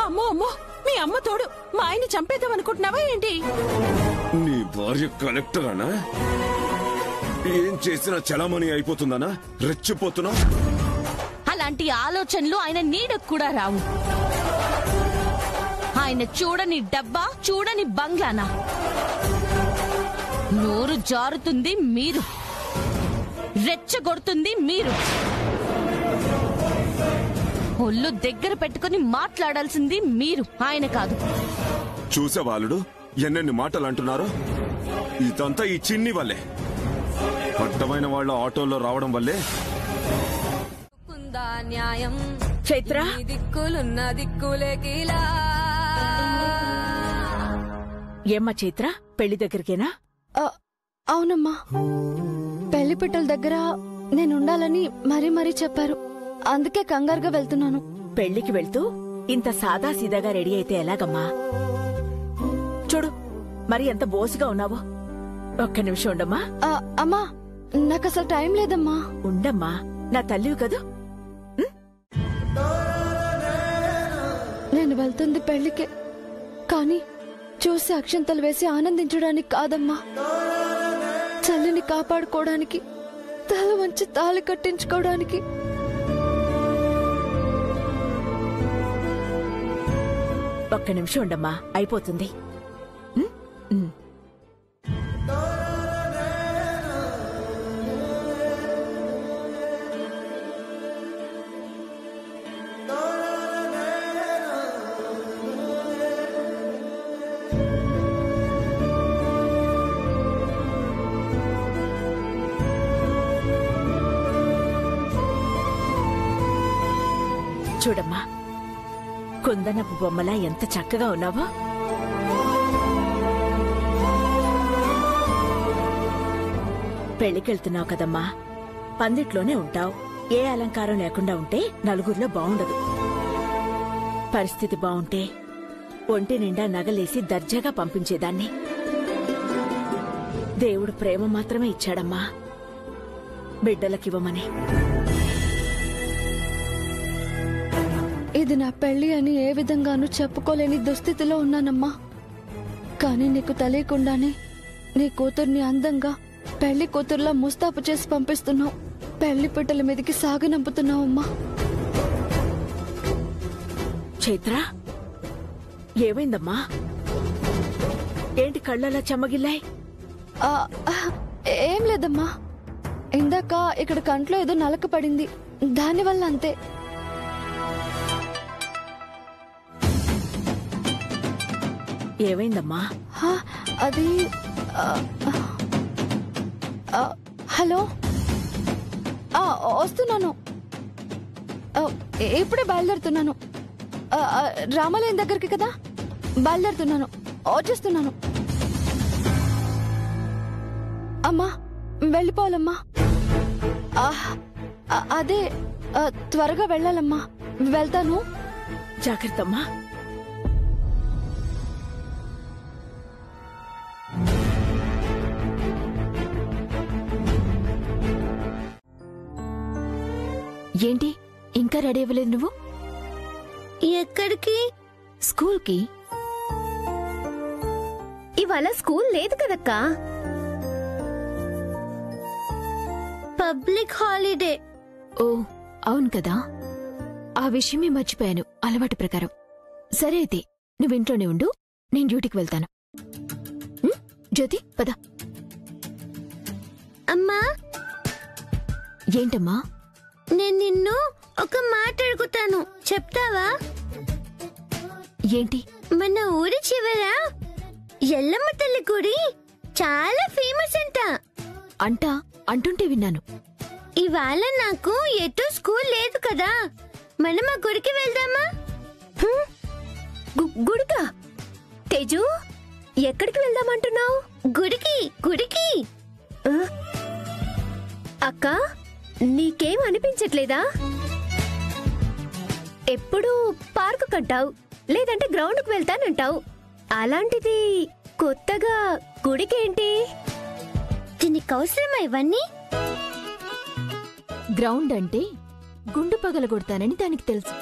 అమ్మో అమ్మో, మీ అమ్మ తోడు మా ఆయన చంపేద్దాం అనుకుంటున్నావా ఏంటి? నీ భార్య కలెక్టర్ అనా? ఏం చేసినా చలామణి అయిపోతుందనా రెచ్చిపోతున్నా? అలాంటి ఆలోచనలు ఆయన నీడకు కూడా రావు. ఆయన చూడని డబ్బా, చూడని బంగ్లానా. నోరు జారుతుంది మీరు, రెచ్చగొడుతుంది మీరు. ఒళ్ళు దగ్గర పెట్టుకుని మాట్లాడాల్సింది మీరు, ఆయన కాదు. చూసే వాళ్ళుడు ఎన్నెన్ని మాటలు అంటున్నారో. ఇదంతా ఈ చిన్ని వల్లే. అడ్డమైన వాళ్ళ ఆటోల్లో రావడం వల్లే. న్యాయం చైత్ర, దిక్కులున్న దిక్కులేకిలా. ఏమ్మా చైత్ర, పెళ్లి దగ్గరికేనా? అవునమ్మా, పెళ్లి పిట్టల దగ్గర నేనుండాలని మరీ మరీ చెప్పారు. అందుకే కంగారుగా వెళ్తున్నాను. పెళ్లికి వెళ్తూ ఇంత సాదా సీదాగా రెడీ అయితే ఎలాగమ్మా? చూడు, మరి ఎంత బోసుగా ఉన్నావో. ఒక్క నిమిషం ఉండమ్మా. అమ్మా, నాకసలు టైం లేదమ్మా. ఉండమ్మా, నా తల్లివి కదూ. నేను వెళ్తుంది పెళ్లికే, కానీ చూసి అక్షంతలు వేసి ఆనందించడానికి కాదమ్మా. చల్లిని కాపాడుకోవడానికి, తల వంచి తాళి కట్టించుకోవడానికి. ఒక్క నిమిషం ఉండమ్మా, అయిపోతుంది. చూడమ్మా, కుందనపు బొమ్మలా ఎంత చక్కగా ఉన్నావో. పెళ్లికెళ్తున్నావు కదమ్మా, పందిట్లోనే ఉంటావు. ఏ అలంకారం లేకుండా ఉంటే నలుగురిలో బావుండదు. పరిస్థితి బావుంటే ఒంటి నిండా నగలేసి దర్జాగా పంపించేదాన్ని. దేవుడు ప్రేమ మాత్రమే ఇచ్చాడమ్మా, బిడ్డలకివ్వమని. ఇది నా పెళ్లి అని ఏ విధంగానూ చెప్పుకోలేని దుస్థితిలో ఉన్నానమ్మా. కానీ నీకు తెలియకుండానే నీ కూతుర్ని అందంగా పెళ్లి కూతుర్లా ముస్తాపు చేసి పంపిస్తున్నావు. పెళ్లి పిట్టల మీదకి సాగనంపుతున్నావమ్మా. చైత్ర, ఏమైందమ్మా? ఏంటి కళ్ళలా చెమ్మగిల్లాయి? ఏం లేదమ్మా, ఇందాక ఇక్కడ కంట్లో ఏదో నలక పడింది, దానివల్ల అంతే. ఏమైందమ్మా? అది హలో, వస్తున్నాను, ఇప్పుడే బయలుదేరుతున్నాను. రామాలయం దగ్గరికి కదా, బయలుదేరుతున్నాను, వచ్చేస్తున్నాను. అమ్మా, వెళ్ళిపోవాలమ్మా. అదే త్వరగా వెళ్ళాలమ్మా. వెళ్తాను, జాగ్రత్త అమ్మా. ఏంటి ఇంకా రెడీ అవ్వలేదు నువ్వు? ఎక్కడికి? స్కూల్కి. ఇవాళ స్కూల్ లేదు కదక్కా, పబ్లిక్ హాలిడే. ఓ అవును కదా, ఆ విషయమే మర్చిపోయాను అలవాటు ప్రకారం. సరే అయితే నువ్వు ఇంట్లోనే ఉండు, నేను డ్యూటీకి వెళ్తాను. జ్యోతి పద. అమ్మా. ఏంటమ్మా? నేను నిన్ను ఒక మాట అడుగుతాను, చెప్తావా? ఏంటి? మన ఊరి చివర ఎల్లమ్మ తల్లి గుడి చాలా ఫేమస్ అంట. అంటుంటే విన్నాను. ఇవాళ నాకు ఎటు స్కూల్ లేదు కదా, మనం ఆ గుడికి వెళ్దామా? గుడికా? తేజు, ఎక్కడికి వెళ్దామంటున్నావు? గుడికి. అక్క, నీకేం అనిపించట్లేదా? ఎప్పుడు పార్కు కంటావు, లేదంటే గ్రౌండ్కి వెళ్తానంటావు. అలాంటిది కొత్తగా గుడికేంటి? దీనికి అవసరమా ఇవన్నీ? గ్రౌండ్ అంటే గుండు పగలగొడతానని దానికి తెలుసు,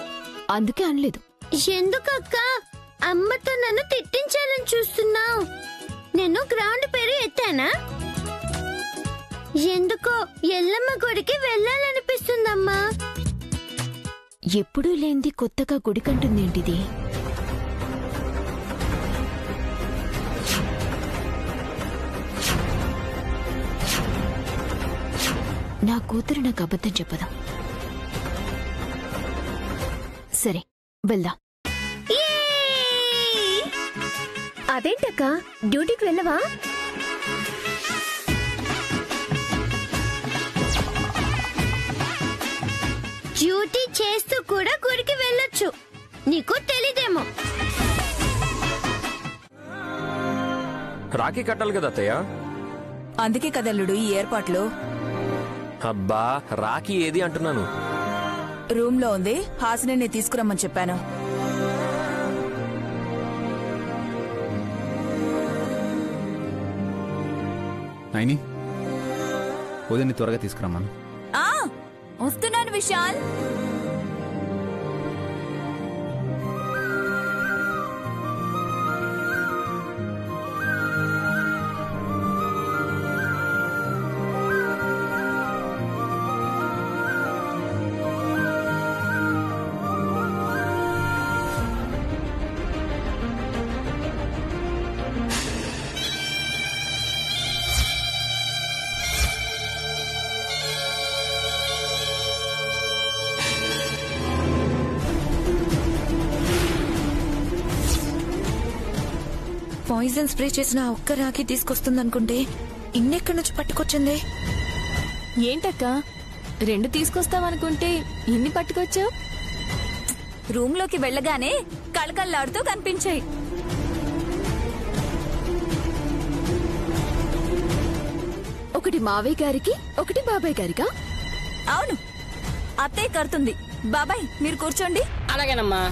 అందుకే అనలేదు. ఎందుకక్క అమ్మతో నన్ను తిట్టించాలని చూస్తున్నావు? నేను గ్రౌండ్ పేరు ఎత్తానా? ఎందుకో ఎల్లమ్మ గుడికి వెళ్ళాలనిపిస్తుందమ్మా. ఎప్పుడూ లేంది కొత్తగా గుడికంటుందేంటిది? నా కూతురు నాకు అబద్ధం చెప్పదు. సరే, వెళ్దాం. అదేంటక్క, డ్యూటీకి వెళ్ళవా? డ్యూటీ చేస్తూ కూడా గుడికి వెళ్ళొచ్చు, నీకు తెలీదేమో. రాఖీ కట్టాలి కదా అత్తయ్య. అందుకే కదల్లుడు ఈ ఏర్పాట్లు. అబ్బా, రాఖీ ఏది అంటున్నాను. రూమ్ లో ఉంది, హాసిని తీసుకురమ్మని చెప్పాను. నైని, ఉదయని త్వరగా తీసుకురమ్మను. వస్తున్నాను విశాల్. పాయిజన్ స్ప్రే చేసిన ఒక్క రాఖీ తీసుకొస్తుందనుకుంటే ఇన్నెక్కడి నుంచి పట్టుకొచ్చింది? ఏంటక్క, 2 తీసుకొస్తావనుకుంటే ఇన్ని పట్టుకొచ్చావు? రూమ్ లోకి వెళ్ళగానే కళకళలాడుతూ కనిపించాయి. ఒకటి మావయ్య గారికి, ఒకటి బాబాయ్ గారికా? అవును, అత్తయ్య కడుతుంది. బాబాయ్ మీరు కూర్చోండి. అలాగేనమ్మా.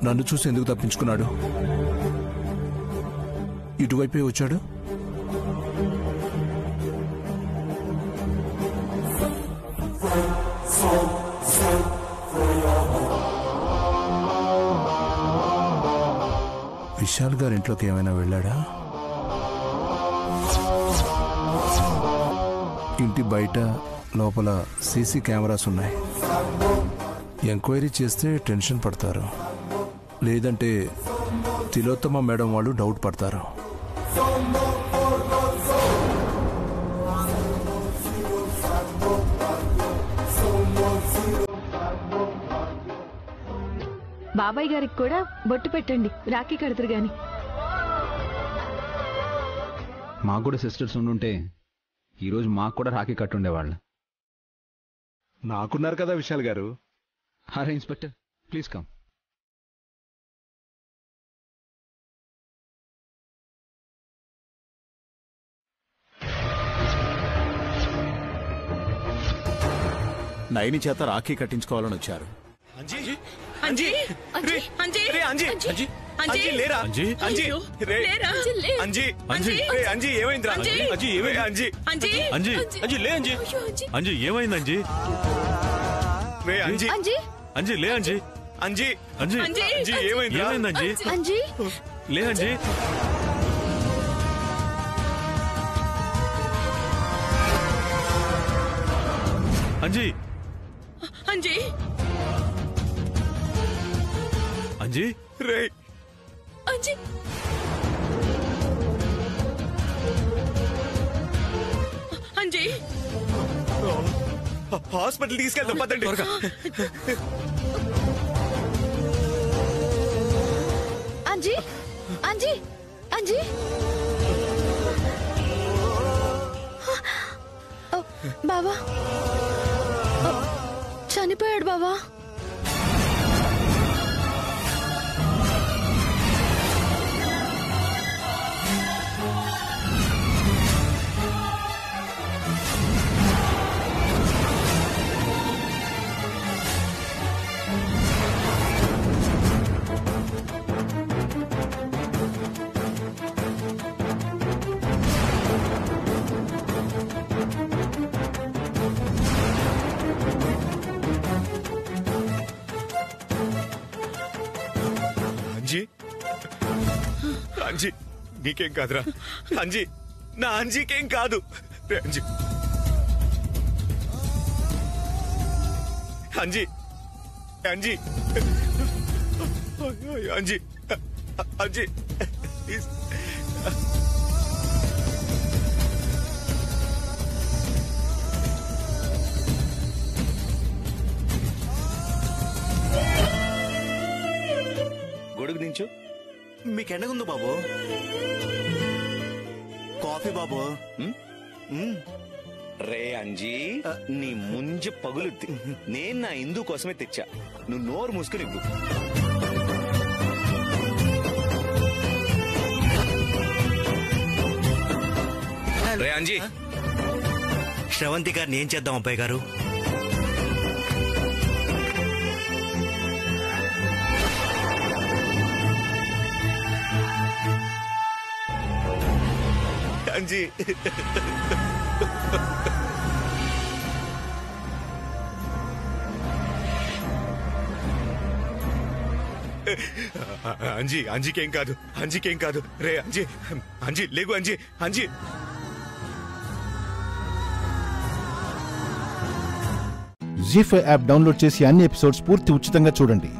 నన్ను చూసి ఎందుకు తప్పించుకున్నాడు? ఇటువైపే వచ్చాడు. విశాల్ గారి ఇంట్లోకి ఏమైనా వెళ్ళాడా? ఇంటి బయట లోపల సీసీ కెమెరాస్ ఉన్నాయి. ఎంక్వైరీ చేస్తే టెన్షన్ పడతారు, లేదంటే తిలోత్తమ మేడం వాళ్ళు డౌట్ పడతారు. బాబాయ్ గారికి కూడా బొట్టు పెట్టండి, రాఖీ కడతారు గాని. మాకు కూడా సిస్టర్స్ ఉండుంటే ఈరోజు మాకు కూడా రాఖీ కట్టుండేవాళ్ళు. నాకున్నారు కదా విశాల్ గారు. అరే ఇన్స్పెక్టర్, ప్లీజ్ కమ్. నైని చేత రాఖీ కట్టించుకోవాలని వచ్చారు. అంజీ అంజీ అంజీ రే అంజీ అంజీ హాస్పిటల్ తీసుకెళ్తాం పదండి. అంజీ అంజీ అంజీ బావా చనిపోయాడు బావా. అంజీ నీకేం కాదురా. అంజీ నా అంజీకేం కాదు. అంజీ అంజీ అంజీ అంజీ అంజీ గొడుగు దించు. మీకెండగుంది బాబు. కాఫీ బాబు. రే అంజీ నీ ముంజు పగులుద్ది. నేను నా ఇందు కోసమే తెచ్చా. నువ్వు నోరు మూసుకుని ఇవ్వు. రే అంజీ శ్రవంతి గారిని ఏం చేద్దాం అబ్బాయి గారు? అంజీ అంజీ అంజీకేం కాదు. అంజీకేం కాదు. రే అంజీ అంజీ లేగు. అంజీ అంజీ జీ5 యాప్ డౌన్లోడ్ చేసి అన్ని ఎపిసోడ్స్ పూర్తి ఉచితంగా చూడండి.